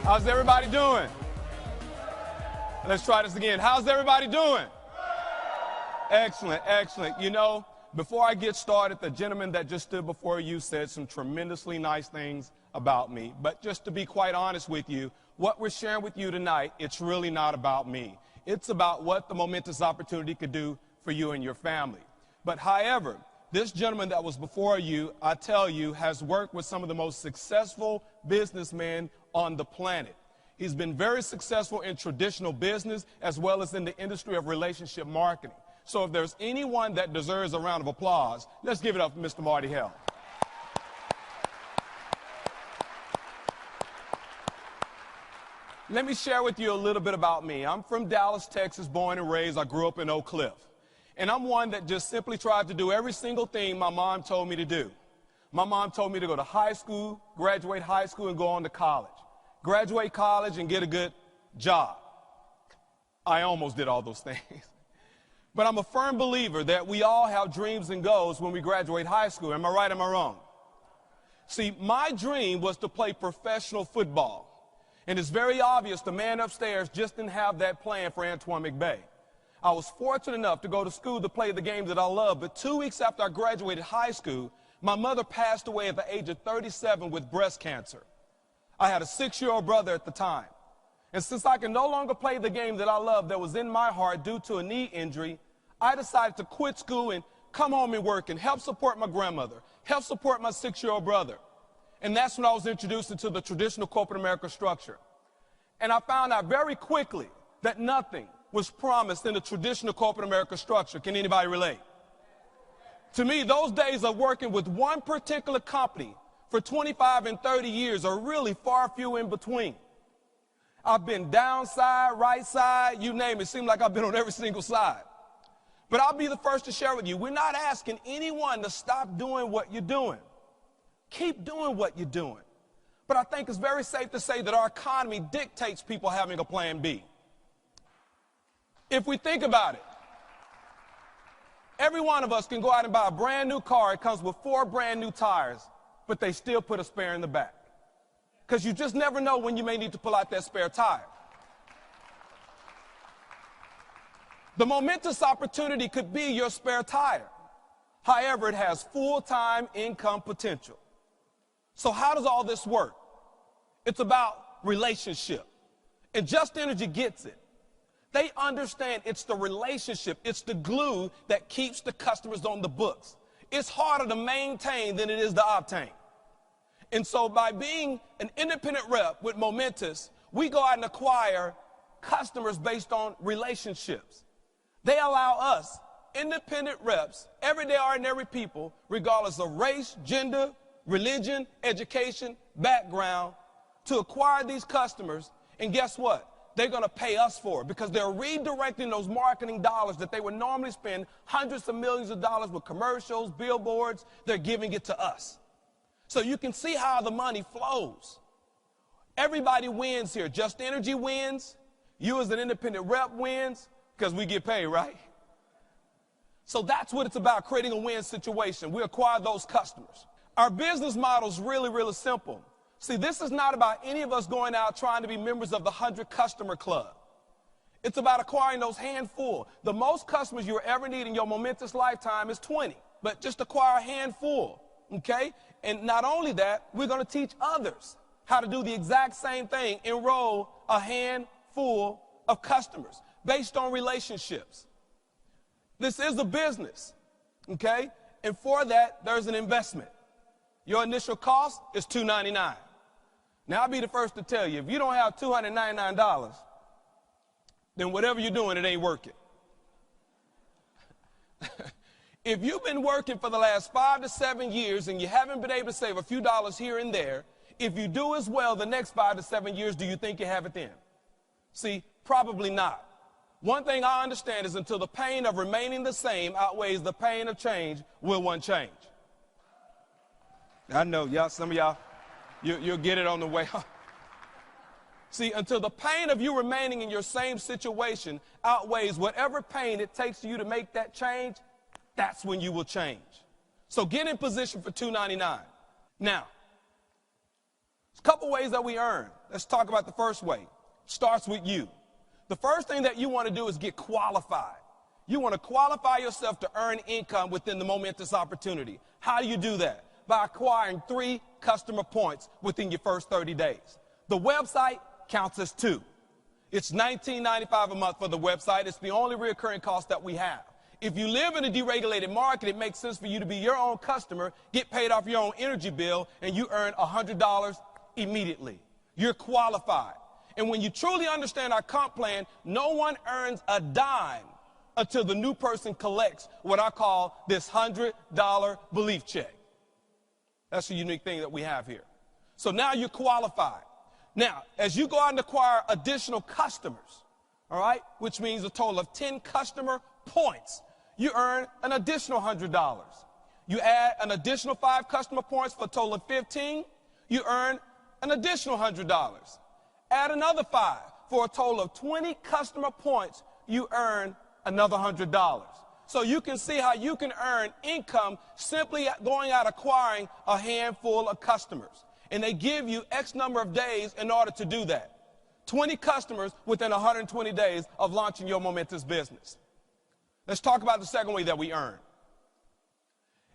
How's everybody doing? Let's try this again. How's everybody doing? Excellent, excellent. You know, before I get started, the gentleman that just stood before you said some tremendously nice things about me. But just to be quite honest with you, what we're sharing with you tonight, it's really not about me. It's about what the Momentis opportunity could do for you and your family. But however, this gentleman that was before you, I tell you, has worked with some of the most successful businessmen on the planet. He's been very successful in traditional business as well as in the industry of relationship marketing. So if there's anyone that deserves a round of applause, let's give it up for Mr. Marty Hell. Let me share with you a little bit about me. I'm from Dallas, Texas, born and raised. I grew up in Oak Cliff. And I'm one that just simply tried to do every single thing my mom told me to do. My mom told me to go to high school, graduate high school, and go on to college. Graduate college and get a good job. I almost did all those things. But I'm a firm believer that we all have dreams and goals when we graduate high school. Am I right or am I wrong? See, my dream was to play professional football. And it's very obvious the man upstairs just didn't have that plan for Antoine McBay. I was fortunate enough to go to school to play the game that I love, but 2 weeks after I graduated high school, my mother passed away at the age of 37 with breast cancer. I had a 6-year-old brother at the time. And since I can no longer play the game that I love that was in my heart due to a knee injury, I decided to quit school and come home and work and help support my grandmother, help support my 6-year-old brother. And that's when I was introduced into the traditional corporate America structure. And I found out very quickly that nothing was promised in the traditional corporate America structure. Can anybody relate? To me, those days of working with one particular company for 25 and 30 years are really far few in between. I've been downside, right side, you name it. It seems like I've been on every single side. But I'll be the first to share with you, we're not asking anyone to stop doing what you're doing. Keep doing what you're doing. But I think it's very safe to say that our economy dictates people having a plan B. If we think about it, every one of us can go out and buy a brand new car. It comes with 4 brand new tires, but they still put a spare in the back. Because you just never know when you may need to pull out that spare tire. The Momentis opportunity could be your spare tire. However, it has full-time income potential. So how does all this work? It's about relationship. And Just Energy gets it. They understand it's the relationship, it's the glue that keeps the customers on the books. It's harder to maintain than it is to obtain. And so by being an independent rep with Momentis, we go out and acquire customers based on relationships. They allow us, independent reps, everyday ordinary people, regardless of race, gender, religion, education, background, to acquire these customers. And guess what? They're going to pay us for it because they're redirecting those marketing dollars that they would normally spend hundreds of millions of dollars with commercials, billboards. They're giving it to us. So you can see how the money flows. Everybody wins here. Just Energy wins. You as an independent rep wins because we get paid, right? So that's what it's about, creating a win situation. We acquire those customers. Our business model is really, really simple. See, this is not about any of us going out trying to be members of the 100 customer club. It's about acquiring those handful. The most customers you will ever need in your Momentis lifetime is 20, but just acquire a handful, okay? And not only that, we're going to teach others how to do the exact same thing, enroll a handful of customers based on relationships. This is a business, okay? And for that, there's an investment. Your initial cost is $299. Now, I'll be the first to tell you, if you don't have $299, then whatever you're doing, it ain't working. If you've been working for the last 5 to 7 years and you haven't been able to save a few dollars here and there, if you do as well the next 5 to 7 years, do you think you have it then? See, probably not. One thing I understand is until the pain of remaining the same outweighs the pain of change, will one change? I know, y'all, some of y'all, you'll get it on the way. See, until the pain of you remaining in your same situation outweighs whatever pain it takes for you to make that change, that's when you will change. So get in position for $299. Now, Couple ways that we earn. Let's talk about the first way. Starts with you. The first thing that you want to do is get qualified. You want to qualify yourself to earn income within the Momentis opportunity. How do you do that? By acquiring 3 customer points within your first 30 days. The website counts as 2. It's $19.95 a month for the website. It's the only recurring cost that we have. If you live in a deregulated market, it makes sense for you to be your own customer, get paid off your own energy bill, and you earn $100 immediately. You're qualified. And when you truly understand our comp plan, no one earns a dime until the new person collects what I call this $100 belief check. That's a unique thing that we have here. So now you're qualified. Now, as you go out and acquire additional customers, all right, which means a total of 10 customer points, you earn an additional $100. You add an additional 5 customer points for a total of 15, you earn an additional $100. Add another 5 for a total of 20 customer points, you earn another $100. So you can see how you can earn income simply going out acquiring a handful of customers. And they give you X number of days in order to do that. 20 customers within 120 days of launching your Momentis business. Let's talk about the second way that we earn.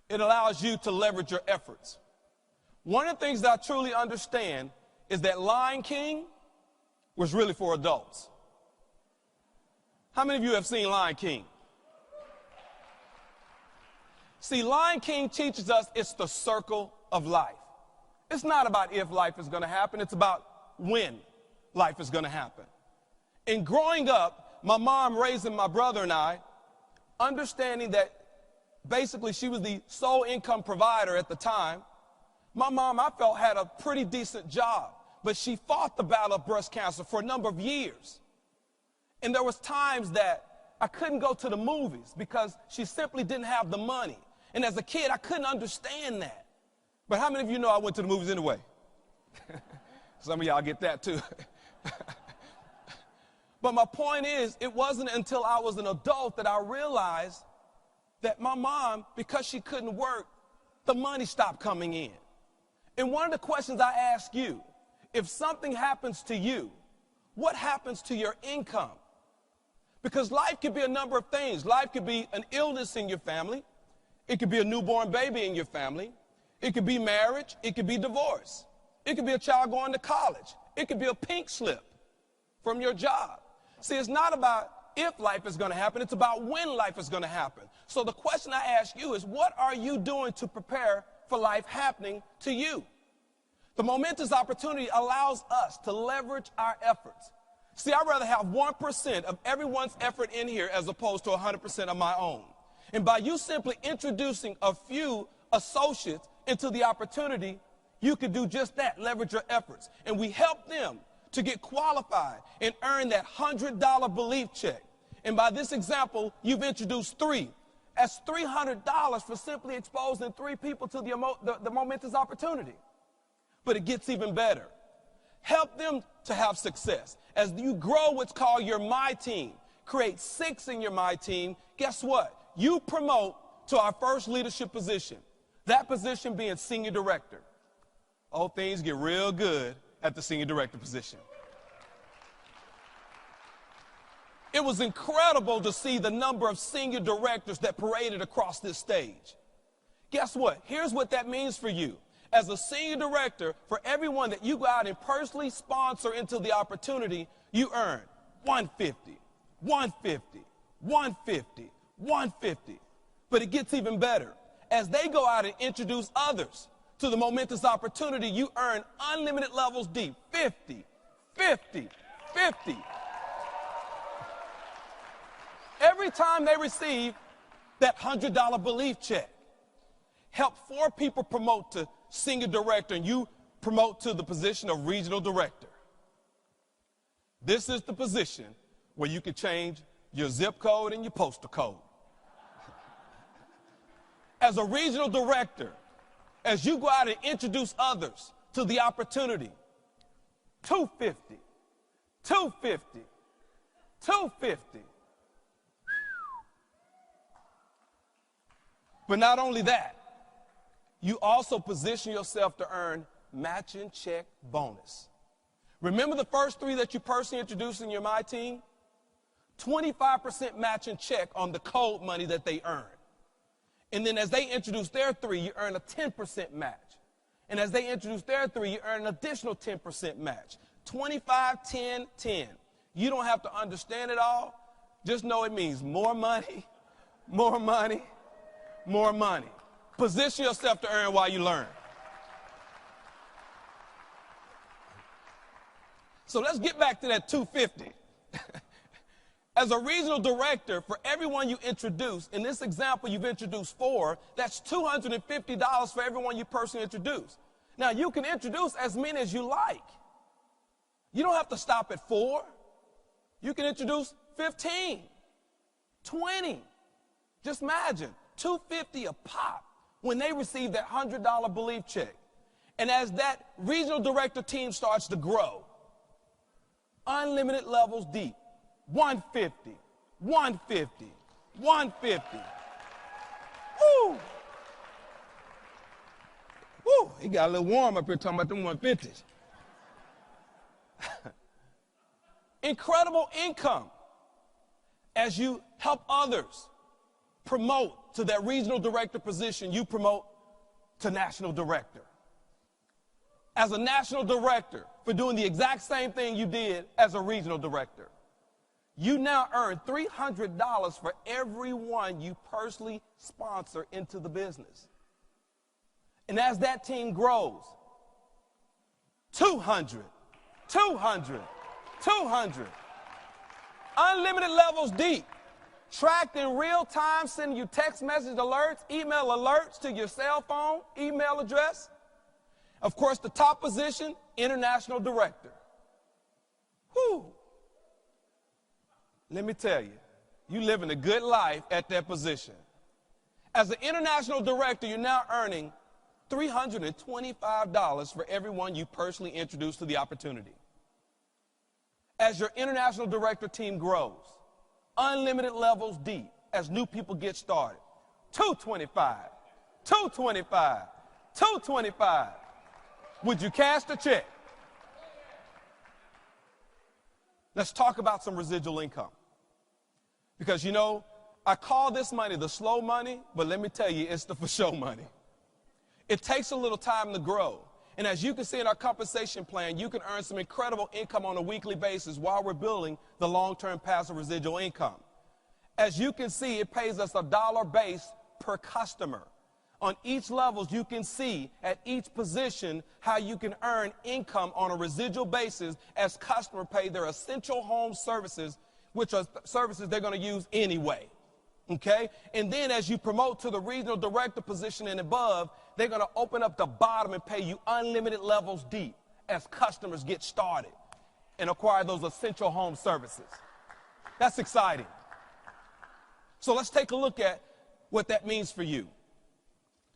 It allows you to leverage your efforts. One of the things that I truly understand is that Lion King was really for adults. How many of you have seen Lion King? See, Lion King teaches us it's the circle of life. It's not about if life is going to happen. It's about when life is going to happen. In growing up, my mom raising my brother and I, understanding that basically she was the sole income provider at the time, my mom, I felt, had a pretty decent job, but she fought the battle of breast cancer for a number of years. And there was times that I couldn't go to the movies because she simply didn't have the money. And as a kid, I couldn't understand that. But how many of you know I went to the movies anyway? Some of y'all get that too. But my point is, it wasn't until I was an adult that I realized that my mom, because she couldn't work, the money stopped coming in. And one of the questions I ask you, if something happens to you, what happens to your income? Because life could be a number of things. Life could be an illness in your family. It could be a newborn baby in your family. It could be marriage. It could be divorce. It could be a child going to college. It could be a pink slip from your job. See, it's not about if life is going to happen. It's about when life is going to happen. So the question I ask you is, what are you doing to prepare for life happening to you? The Momentis opportunity allows us to leverage our efforts. See, I'd rather have 1% of everyone's effort in here as opposed to 100% of my own. And by you simply introducing a few associates into the opportunity, you could do just that, leverage your efforts. And we help them to get qualified and earn that $100 belief check. And by this example, you've introduced 3. That's $300 for simply exposing 3 people to the Momentis opportunity. But it gets even better. Help them to have success. As you grow what's called your My Team, create 6 in your My Team, guess what? You promote to our first leadership position, that position being senior director. Oh, things get real good at the senior director position. It was incredible to see the number of senior directors that paraded across this stage. Guess what? Here's what that means for you. As a senior director, for everyone that you go out and personally sponsor into the opportunity, you earn $150, $150, $150, $150. But it gets even better. As they go out and introduce others to the Momentis opportunity, you earn unlimited levels deep, 50, 50, 50. Every time they receive that $100 belief check, help 4 people promote to senior director, and you promote to the position of regional director. This is the position where you can change your zip code and your postal code. As a regional director, as you go out and introduce others to the opportunity, 250, 250, 250. But not only that, you also position yourself to earn matching check bonus. Remember the first 3 that you personally introduced in your My Team? 25% matching check on the code money that they earn. And then as they introduce their 3, you earn a 10% match. And as they introduce their 3, you earn an additional 10% match. 25, 10, 10. You don't have to understand it all. Just know it means more money, more money, more money. Position yourself to earn while you learn. So let's get back to that 250. As a regional director, for everyone you introduce, in this example you've introduced 4, that's $250 for everyone you personally introduce. Now you can introduce as many as you like. You don't have to stop at 4. You can introduce 15, 20. Just imagine, $250 a pop when they receive that $100 belief check. And as that regional director team starts to grow, unlimited levels deep, 150, 150, 150. Woo! Woo! He got a little warm up here talking about them 150s. Incredible income as you help others promote to that regional director position, you promote to national director. As a national director, for doing the exact same thing you did as a regional director, you now earn $300 for everyone you personally sponsor into the business. And as that team grows, 200, 200, 200, unlimited levels deep, tracked in real time, sending you text message alerts, email alerts to your cell phone, email address. Of course, the top position, international director. Whew. Let me tell you, you're living a good life at that position. As an international director, you're now earning $325 for everyone you personally introduce to the opportunity. As your international director team grows, unlimited levels deep as new people get started, $225, $225, $225. Would you cash the check? Let's talk about some residual income. Because, you know, I call this money the slow money, but let me tell you, it's the for show money. It takes a little time to grow. And as you can see in our compensation plan, you can earn some incredible income on a weekly basis while we're building the long-term passive residual income. As you can see, it pays us $1 base per customer. On each level, you can see at each position how you can earn income on a residual basis as customers pay their essential home services, which are services they're going to use anyway. Okay? And then as you promote to the regional director position and above, they're going to open up the bottom and pay you unlimited levels deep as customers get started and acquire those essential home services. That's exciting. So let's take a look at what that means for you.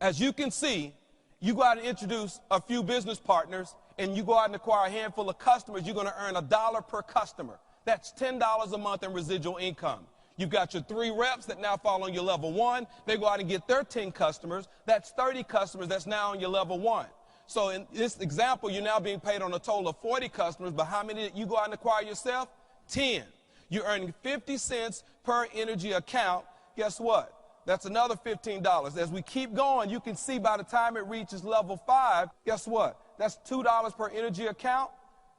As you can see, you go out and introduce a few business partners, and you go out and acquire a handful of customers, you're going to earn $1 per customer. That's $10 a month in residual income. You've got your 3 reps that now fall on your level 1. They go out and get their 10 customers. That's 30 customers that's now on your level 1. So in this example, you're now being paid on a total of 40 customers, but how many did you go out and acquire yourself? 10. You're earning 50 cents per energy account. Guess what? That's another $15. As we keep going, you can see by the time it reaches level 5, guess what? That's $2 per energy account,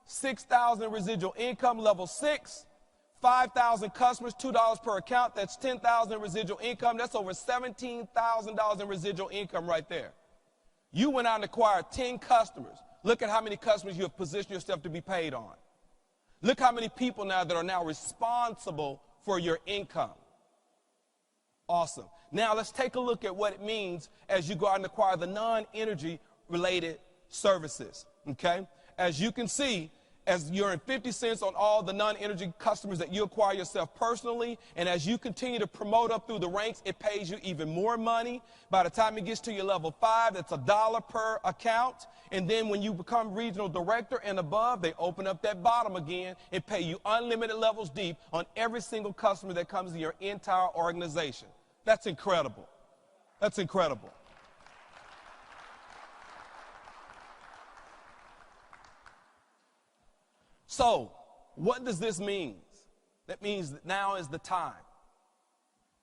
6,000 residual income, level 6, 5,000 customers, $2 per account, that's 10,000 residual income. That's over $17,000 in residual income right there. You went out and acquired 10 customers. Look at how many customers you have positioned yourself to be paid on. Look how many people now that are now responsible for your income. Awesome. Now let's take a look at what it means as you go out and acquire the non-energy related services, okay? As you can see, as you're in 50 cents on all the non-energy customers that you acquire yourself personally, and as you continue to promote up through the ranks, it pays you even more money. By the time it gets to your level 5, that's $1 per account. And then when you become regional director and above, they open up that bottom again and pay you unlimited levels deep on every single customer that comes to your entire organization. That's incredible. That's incredible. So, what does this mean? That means that now is the time.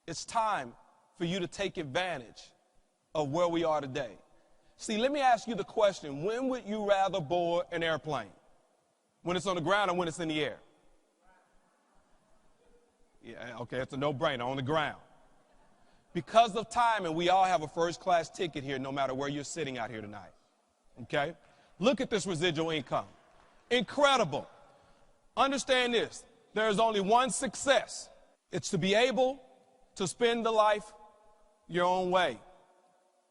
It's time for you to take advantage of where we are today. See, let me ask you the question, when would you rather board an airplane? When it's on the ground or when it's in the air? Yeah, okay, it's a no-brainer, on the ground. Because of timing, we all have a first-class ticket here no matter where you're sitting out here tonight. Okay? Look at this residual income. Incredible. Understand this. There is only one success. It's to be able to spend the life your own way.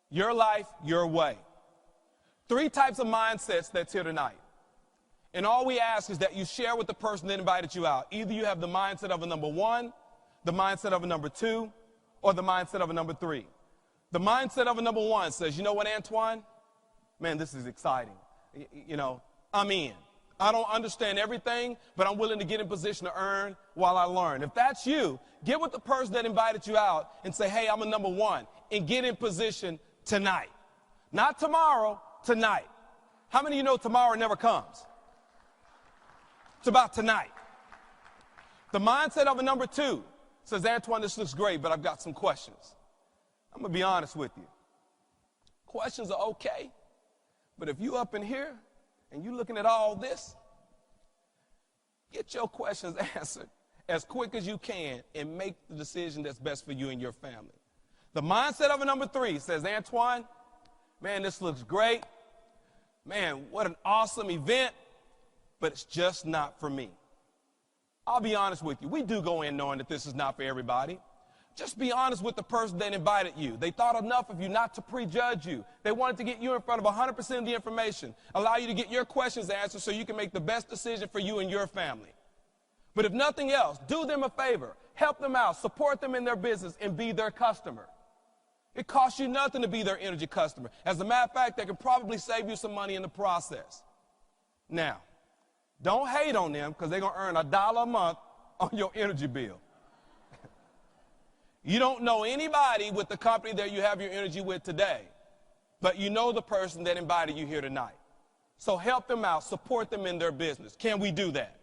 Your life, your way. 3 types of mindsets that's here tonight. And all we ask is that you share with the person that invited you out. Either you have the mindset of a number 1, the mindset of a number 2, or the mindset of a number 3. The mindset of a number 1 says, you know what, Antoine? Man, this is exciting. You know, I'm in. I don't understand everything, but I'm willing to get in position to earn while I learn. If that's you, get with the person that invited you out and say, hey, I'm a number 1, and get in position tonight. Not tomorrow, tonight. How many of you know tomorrow never comes? It's about tonight. The mindset of a number 2 says, Antoine, this looks great, but I've got some questions. I'm going to be honest with you. Questions are okay, but if you up in here and you looking at all this, get your questions answered as quick as you can and make the decision that's best for you and your family. The mindset of a number 3 says, Antoine, man, this looks great. Man, what an awesome event, but it's just not for me. I'll be honest with you. We do go in knowing that this is not for everybody. Just be honest with the person that invited you. They thought enough of you not to prejudge you. They wanted to get you in front of 100% of the information, allow you to get your questions answered so you can make the best decision for you and your family. But if nothing else, do them a favor. Help them out. Support them in their business and be their customer. It costs you nothing to be their energy customer. As a matter of fact, they can probably save you some money in the process. Now, don't hate on them because they're going to earn $1 a month on your energy bill. You don't know anybody with the company that you have your energy with today, but you know the person that invited you here tonight. So help them out, support them in their business. Can we do that?